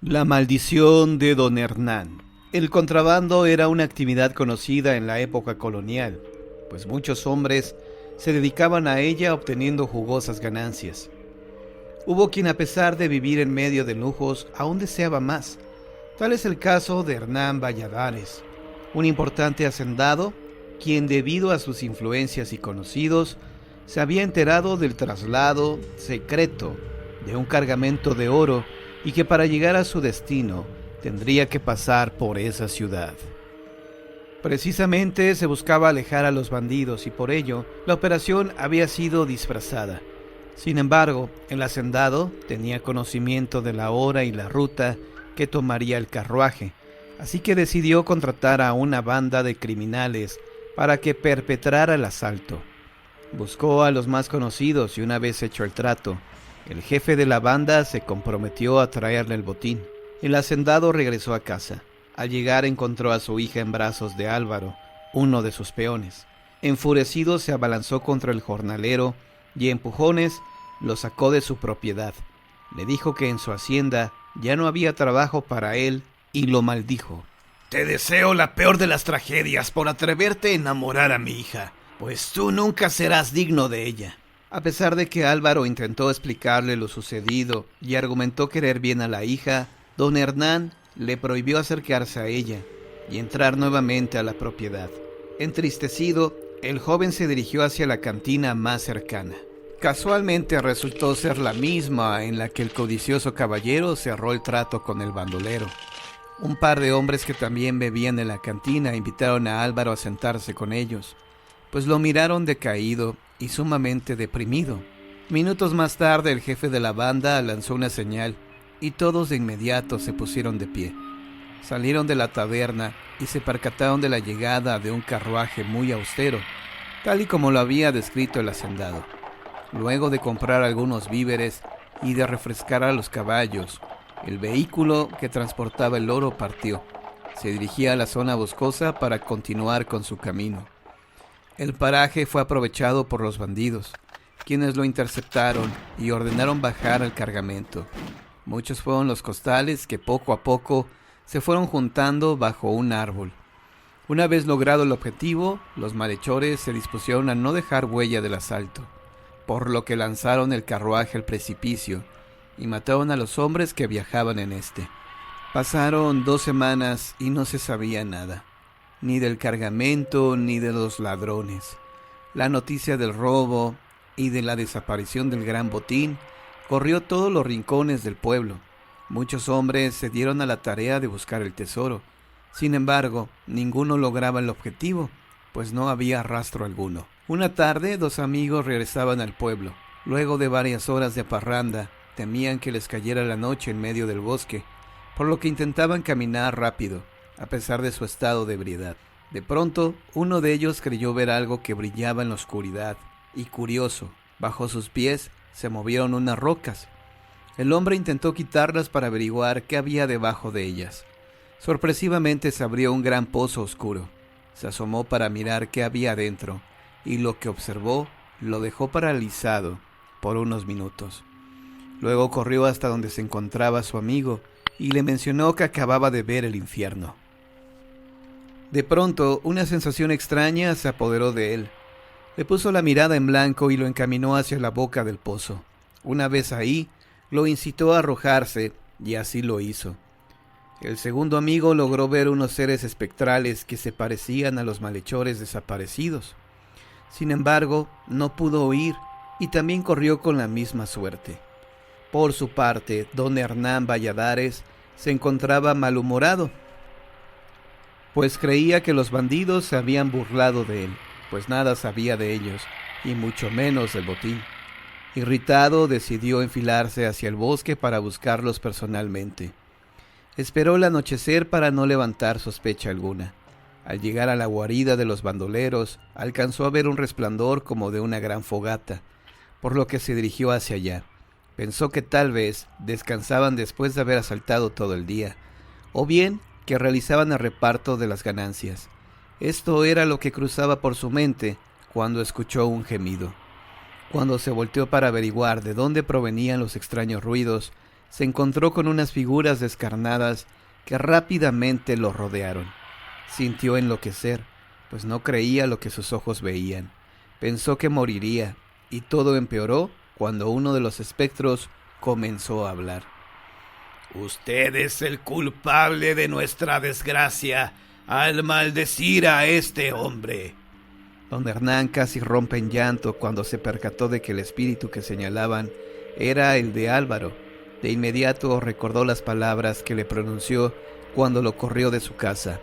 La maldición de Don Hernán. El contrabando era una actividad conocida en la época colonial, pues muchos hombres se dedicaban a ella obteniendo jugosas ganancias. Hubo quien, a pesar de vivir en medio de lujos, aún deseaba más. Tal es el caso de Hernán Valladares, un importante hacendado, quien debido a sus influencias y conocidos, se había enterado del traslado secreto de un cargamento de oro y que para llegar a su destino tendría que pasar por esa ciudad. Precisamente se buscaba alejar a los bandidos y por ello la operación había sido disfrazada. Sin embargo, el hacendado tenía conocimiento de la hora y la ruta que tomaría el carruaje, así que decidió contratar a una banda de criminales para que perpetrara el asalto. Buscó a los más conocidos y una vez hecho el trato, el jefe de la banda se comprometió a traerle el botín. El hacendado regresó a casa. Al llegar encontró a su hija en brazos de Álvaro, uno de sus peones. Enfurecido se abalanzó contra el jornalero y a empujones lo sacó de su propiedad. Le dijo que en su hacienda ya no había trabajo para él y lo maldijo. Te deseo la peor de las tragedias por atreverte a enamorar a mi hija, pues tú nunca serás digno de ella. A pesar de que Álvaro intentó explicarle lo sucedido y argumentó querer bien a la hija, don Hernán le prohibió acercarse a ella y entrar nuevamente a la propiedad. Entristecido, el joven se dirigió hacia la cantina más cercana. Casualmente resultó ser la misma en la que el codicioso caballero cerró el trato con el bandolero. Un par de hombres que también bebían en la cantina invitaron a Álvaro a sentarse con ellos, pues lo miraron decaído y sumamente deprimido. Minutos más tarde el jefe de la banda lanzó una señal y todos de inmediato se pusieron de pie. Salieron de la taberna y se percataron de la llegada de un carruaje muy austero, tal y como lo había descrito el hacendado. Luego de comprar algunos víveres y de refrescar a los caballos, el vehículo que transportaba el oro partió. Se dirigía a la zona boscosa para continuar con su camino. El paraje fue aprovechado por los bandidos, quienes lo interceptaron y ordenaron bajar el cargamento. Muchos fueron los costales que poco a poco se fueron juntando bajo un árbol. Una vez logrado el objetivo, los malhechores se dispusieron a no dejar huella del asalto, por lo que lanzaron el carruaje al precipicio y mataron a los hombres que viajaban en este. Pasaron 2 semanas y no se sabía nada, ni del cargamento ni de los ladrones. La noticia del robo y de la desaparición del gran botín corrió todos los rincones del pueblo. Muchos hombres se dieron a la tarea de buscar el tesoro. Sin embargo, ninguno lograba el objetivo, pues no había rastro alguno. Una tarde, 2 amigos regresaban al pueblo. Luego de varias horas de parranda, temían que les cayera la noche en medio del bosque, por lo que intentaban caminar rápido, a pesar de su estado de ebriedad. De pronto, uno de ellos creyó ver algo que brillaba en la oscuridad, y curioso, bajo sus pies se movieron unas rocas. El hombre intentó quitarlas para averiguar qué había debajo de ellas. Sorpresivamente se abrió un gran pozo oscuro. Se asomó para mirar qué había adentro, y lo que observó lo dejó paralizado por unos minutos. Luego corrió hasta donde se encontraba su amigo y le mencionó que acababa de ver el infierno. De pronto, una sensación extraña se apoderó de él. Le puso la mirada en blanco y lo encaminó hacia la boca del pozo. Una vez ahí, lo incitó a arrojarse y así lo hizo. El segundo amigo logró ver unos seres espectrales que se parecían a los malhechores desaparecidos. Sin embargo, no pudo huir y también corrió con la misma suerte. Por su parte, don Hernán Valladares se encontraba malhumorado, pues creía que los bandidos se habían burlado de él, pues nada sabía de ellos, y mucho menos del botín. Irritado, decidió enfilarse hacia el bosque para buscarlos personalmente. Esperó el anochecer para no levantar sospecha alguna. Al llegar a la guarida de los bandoleros, alcanzó a ver un resplandor como de una gran fogata, por lo que se dirigió hacia allá. Pensó que tal vez descansaban después de haber asaltado todo el día, o bien que realizaban el reparto de las ganancias. Esto era lo que cruzaba por su mente cuando escuchó un gemido. Cuando se volteó para averiguar de dónde provenían los extraños ruidos, se encontró con unas figuras descarnadas que rápidamente lo rodearon. Sintió enloquecer, pues no creía lo que sus ojos veían. Pensó que moriría, y todo empeoró cuando uno de los espectros comenzó a hablar. Usted es el culpable de nuestra desgracia al maldecir a este hombre. Don Hernán casi rompe en llanto cuando se percató de que el espíritu que señalaban era el de Álvaro. De inmediato recordó las palabras que le pronunció cuando lo corrió de su casa.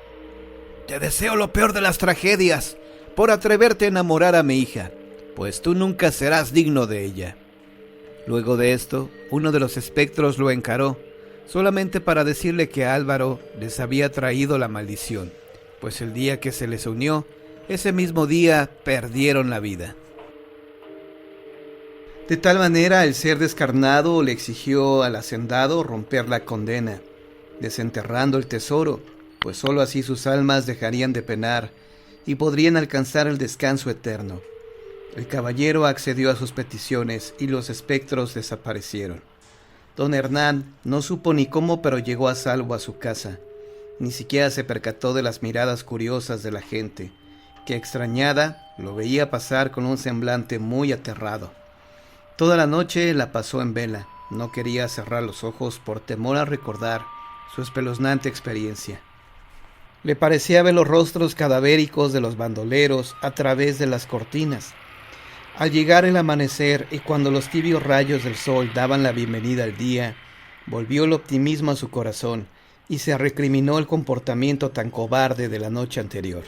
Te deseo lo peor de las tragedias por atreverte a enamorar a mi hija, pues tú nunca serás digno de ella. Luego de esto, uno de los espectros lo encaró, solamente para decirle que Álvaro les había traído la maldición, pues el día que se les unió, ese mismo día perdieron la vida. De tal manera, el ser descarnado le exigió al hacendado romper la condena, desenterrando el tesoro, pues sólo así sus almas dejarían de penar y podrían alcanzar el descanso eterno. El caballero accedió a sus peticiones y los espectros desaparecieron. Don Hernán no supo ni cómo, pero llegó a salvo a su casa. Ni siquiera se percató de las miradas curiosas de la gente, que extrañada lo veía pasar con un semblante muy aterrado. Toda la noche la pasó en vela. No quería cerrar los ojos por temor a recordar su espeluznante experiencia. Le parecía ver los rostros cadavéricos de los bandoleros a través de las cortinas. Al llegar el amanecer y cuando los tibios rayos del sol daban la bienvenida al día, volvió el optimismo a su corazón y se recriminó el comportamiento tan cobarde de la noche anterior.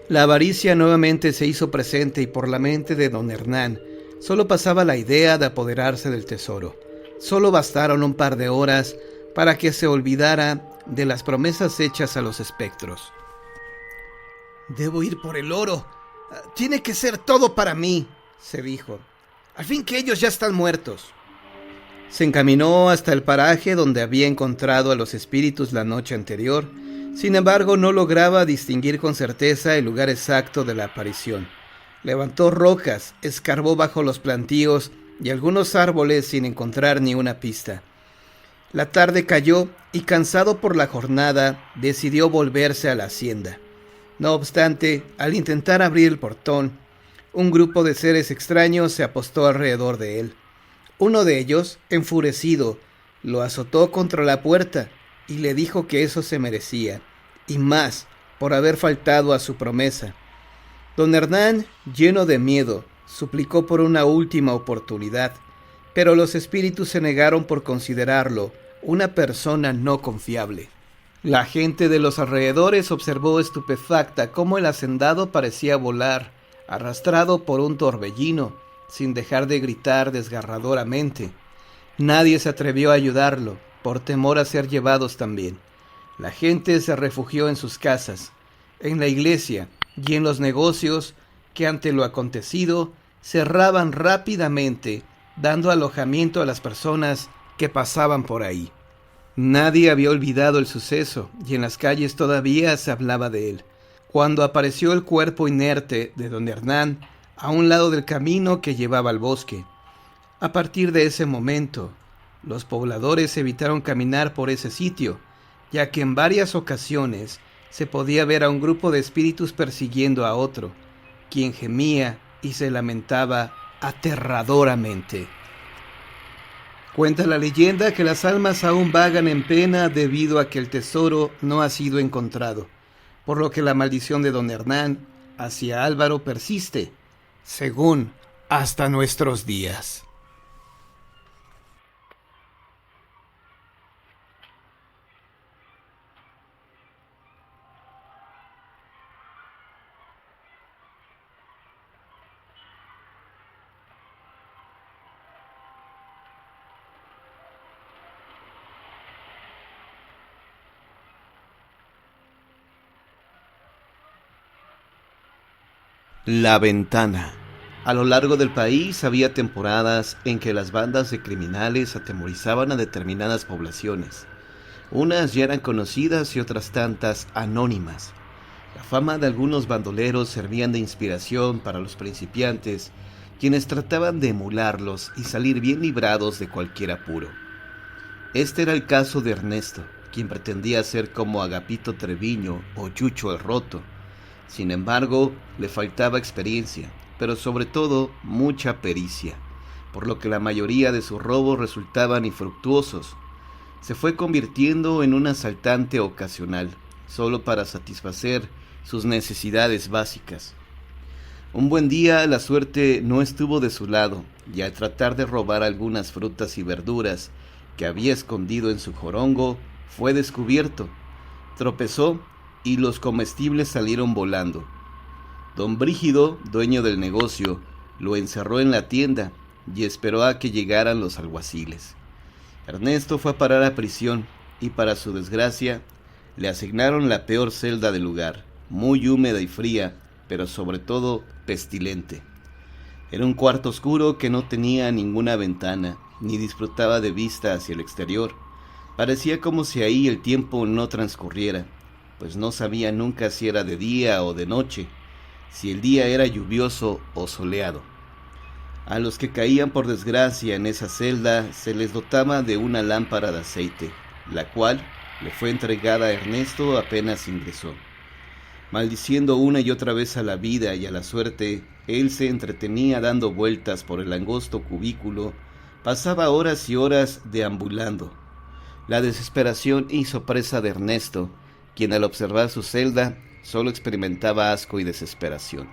La avaricia nuevamente se hizo presente y por la mente de don Hernán solo pasaba la idea de apoderarse del tesoro. Solo bastaron un par de horas para que se olvidara de las promesas hechas a los espectros. Debo ir por el oro. Tiene que ser todo para mí, se dijo. Al fin que ellos ya están muertos. Se encaminó hasta el paraje donde había encontrado a los espíritus la noche anterior. Sin embargo, no lograba distinguir con certeza el lugar exacto de la aparición. Levantó rocas, escarbó bajo los plantíos y algunos árboles sin encontrar ni una pista. La tarde cayó y, cansado por la jornada, decidió volverse a la hacienda. No obstante, al intentar abrir el portón, un grupo de seres extraños se apostó alrededor de él. Uno de ellos, enfurecido, lo azotó contra la puerta y le dijo que eso se merecía, y más, por haber faltado a su promesa. Don Hernán, lleno de miedo, suplicó por una última oportunidad, pero los espíritus se negaron por considerarlo una persona no confiable. La gente de los alrededores observó estupefacta cómo el hacendado parecía volar, arrastrado por un torbellino, sin dejar de gritar desgarradoramente. Nadie se atrevió a ayudarlo, por temor a ser llevados también. La gente se refugió en sus casas, en la iglesia y en los negocios que ante lo acontecido cerraban rápidamente, dando alojamiento a las personas que pasaban por ahí. Nadie había olvidado el suceso y en las calles todavía se hablaba de él. Cuando apareció el cuerpo inerte de don Hernán a un lado del camino que llevaba al bosque. A partir de ese momento, los pobladores evitaron caminar por ese sitio, ya que en varias ocasiones se podía ver a un grupo de espíritus persiguiendo a otro, quien gemía y se lamentaba aterradoramente. Cuenta la leyenda que las almas aún vagan en pena debido a que el tesoro no ha sido encontrado, por lo que la maldición de don Hernán hacia Álvaro persiste, según hasta nuestros días. La ventana. A lo largo del país había temporadas en que las bandas de criminales atemorizaban a determinadas poblaciones. Unas ya eran conocidas y otras tantas anónimas. La fama de algunos bandoleros servían de inspiración para los principiantes, quienes trataban de emularlos y salir bien librados de cualquier apuro. Este era el caso de Ernesto, quien pretendía ser como Agapito Treviño o Chucho el Roto. Sin embargo, le faltaba experiencia, pero sobre todo mucha pericia, por lo que la mayoría de sus robos resultaban infructuosos. Se fue convirtiendo en un asaltante ocasional, solo para satisfacer sus necesidades básicas. Un buen día la suerte no estuvo de su lado, y al tratar de robar algunas frutas y verduras que había escondido en su jorongo, fue descubierto. Tropezó y los comestibles salieron volando. Don Brígido, dueño del negocio, lo encerró en la tienda y esperó a que llegaran los alguaciles. Ernesto fue a parar a prisión y, para su desgracia, le asignaron la peor celda del lugar, muy húmeda y fría, pero sobre todo pestilente. Era un cuarto oscuro que no tenía ninguna ventana, ni disfrutaba de vista hacia el exterior. Parecía como si ahí el tiempo no transcurriera, pues no sabía nunca si era de día o de noche, si el día era lluvioso o soleado. A los que caían por desgracia en esa celda se les dotaba de una lámpara de aceite, la cual le fue entregada a Ernesto apenas ingresó. Maldiciendo una y otra vez a la vida y a la suerte, él se entretenía dando vueltas por el angosto cubículo, pasaba horas y horas deambulando. La desesperación hizo presa de Ernesto, quien al observar su celda solo experimentaba asco y desesperación.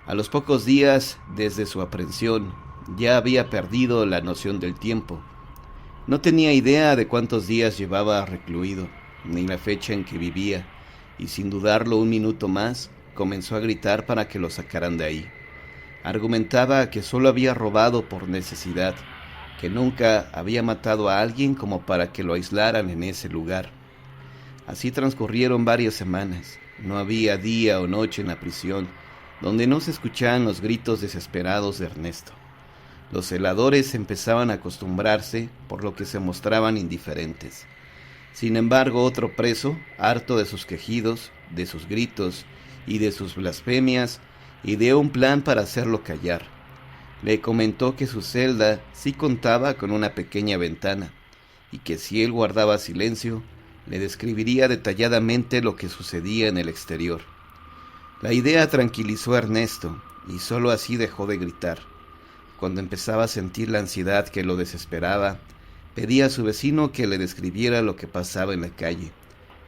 A los pocos días desde su aprehensión, ya había perdido la noción del tiempo. No tenía idea de cuántos días llevaba recluido, ni la fecha en que vivía, y sin dudarlo un minuto más, comenzó a gritar para que lo sacaran de ahí. Argumentaba que solo había robado por necesidad, que nunca había matado a alguien como para que lo aislaran en ese lugar. Así transcurrieron varias semanas. No había día o noche en la prisión donde no se escuchaban los gritos desesperados de Ernesto. Los celadores empezaban a acostumbrarse, por lo que se mostraban indiferentes. Sin embargo, otro preso, harto de sus quejidos, de sus gritos y de sus blasfemias, ideó un plan para hacerlo callar. Le comentó que su celda sí contaba con una pequeña ventana, y que si él guardaba silencio, le describiría detalladamente lo que sucedía en el exterior. La idea tranquilizó a Ernesto, y sólo así dejó de gritar. Cuando empezaba a sentir la ansiedad que lo desesperaba, pedía a su vecino que le describiera lo que pasaba en la calle,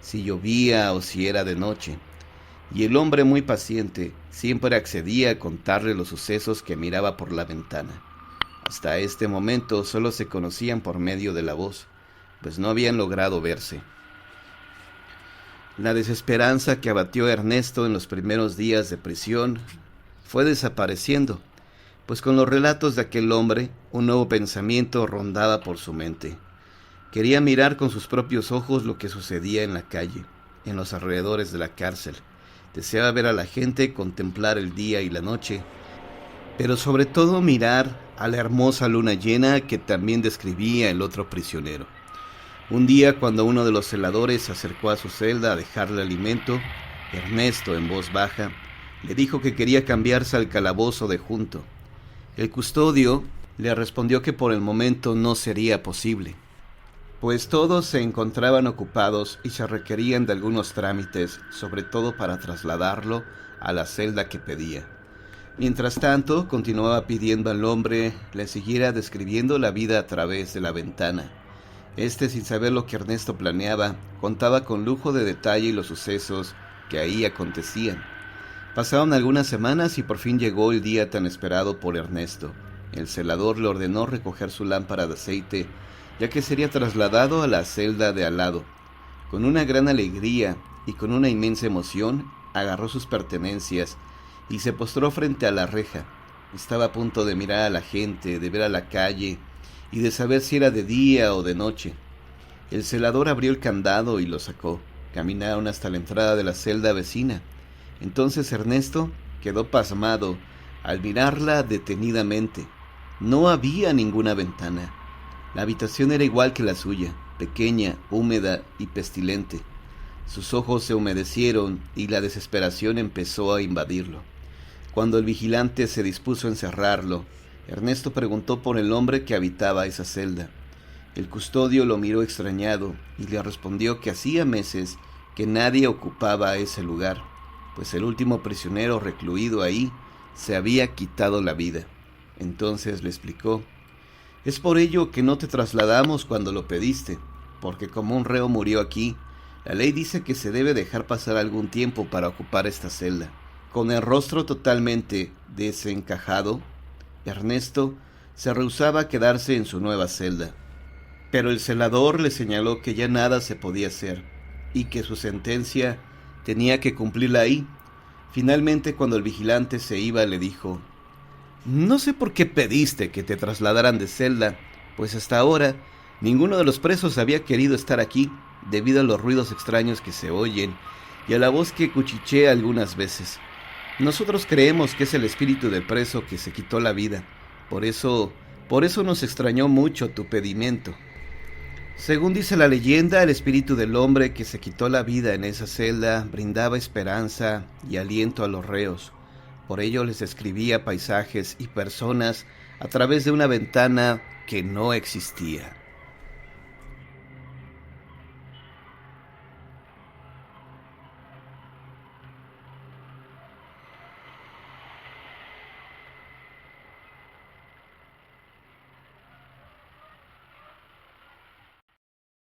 si llovía o si era de noche, y el hombre, muy paciente, siempre accedía a contarle los sucesos que miraba por la ventana. Hasta este momento solo se conocían por medio de la voz, pues no habían logrado verse. La desesperanza que abatió a Ernesto en los primeros días de prisión fue desapareciendo, pues con los relatos de aquel hombre, un nuevo pensamiento rondaba por su mente. Quería mirar con sus propios ojos lo que sucedía en la calle, en los alrededores de la cárcel. Deseaba ver a la gente, contemplar el día y la noche, pero sobre todo mirar a la hermosa luna llena que también describía el otro prisionero. Un día, cuando uno de los celadores se acercó a su celda a dejarle alimento, Ernesto, en voz baja, le dijo que quería cambiarse al calabozo de junto. El custodio le respondió que por el momento no sería posible, pues todos se encontraban ocupados y se requerían de algunos trámites, sobre todo para trasladarlo a la celda que pedía. Mientras tanto, continuaba pidiendo al hombre le siguiera describiendo la vida a través de la ventana. Sin saber lo que Ernesto planeaba, contaba con lujo de detalle los sucesos que ahí acontecían. Pasaron algunas semanas y por fin llegó el día tan esperado por Ernesto. El celador le ordenó recoger su lámpara de aceite, ya que sería trasladado a la celda de al lado. Con una gran alegría y con una inmensa emoción, agarró sus pertenencias y se postró frente a la reja. Estaba a punto de mirar a la gente, de ver a la calle y de saber si era de día o de noche. El celador abrió el candado y lo sacó. Caminaron hasta la entrada de la celda vecina. Entonces Ernesto quedó pasmado al mirarla detenidamente. No había ninguna ventana. La habitación era igual que la suya, pequeña, húmeda y pestilente. Sus ojos se humedecieron y la desesperación empezó a invadirlo. Cuando el vigilante se dispuso a encerrarlo, Ernesto preguntó por el hombre que habitaba esa celda. El custodio lo miró extrañado y le respondió que hacía meses que nadie ocupaba ese lugar, pues el último prisionero recluido ahí se había quitado la vida. Entonces le explicó: es por ello que no te trasladamos cuando lo pediste, porque como un reo murió aquí, la ley dice que se debe dejar pasar algún tiempo para ocupar esta celda. Con el rostro totalmente desencajado, Ernesto se rehusaba a quedarse en su nueva celda, pero el celador le señaló que ya nada se podía hacer y que su sentencia tenía que cumplirla ahí. Finalmente, cuando el vigilante se iba, le dijo: no sé por qué pediste que te trasladaran de celda, pues hasta ahora ninguno de los presos había querido estar aquí debido a los ruidos extraños que se oyen y a la voz que cuchichea algunas veces. Nosotros creemos que es el espíritu del preso que se quitó la vida. Por eso nos extrañó mucho tu pedimento. Según dice la leyenda, el espíritu del hombre que se quitó la vida en esa celda brindaba esperanza y aliento a los reos. Por ello les describía paisajes y personas a través de una ventana que no existía.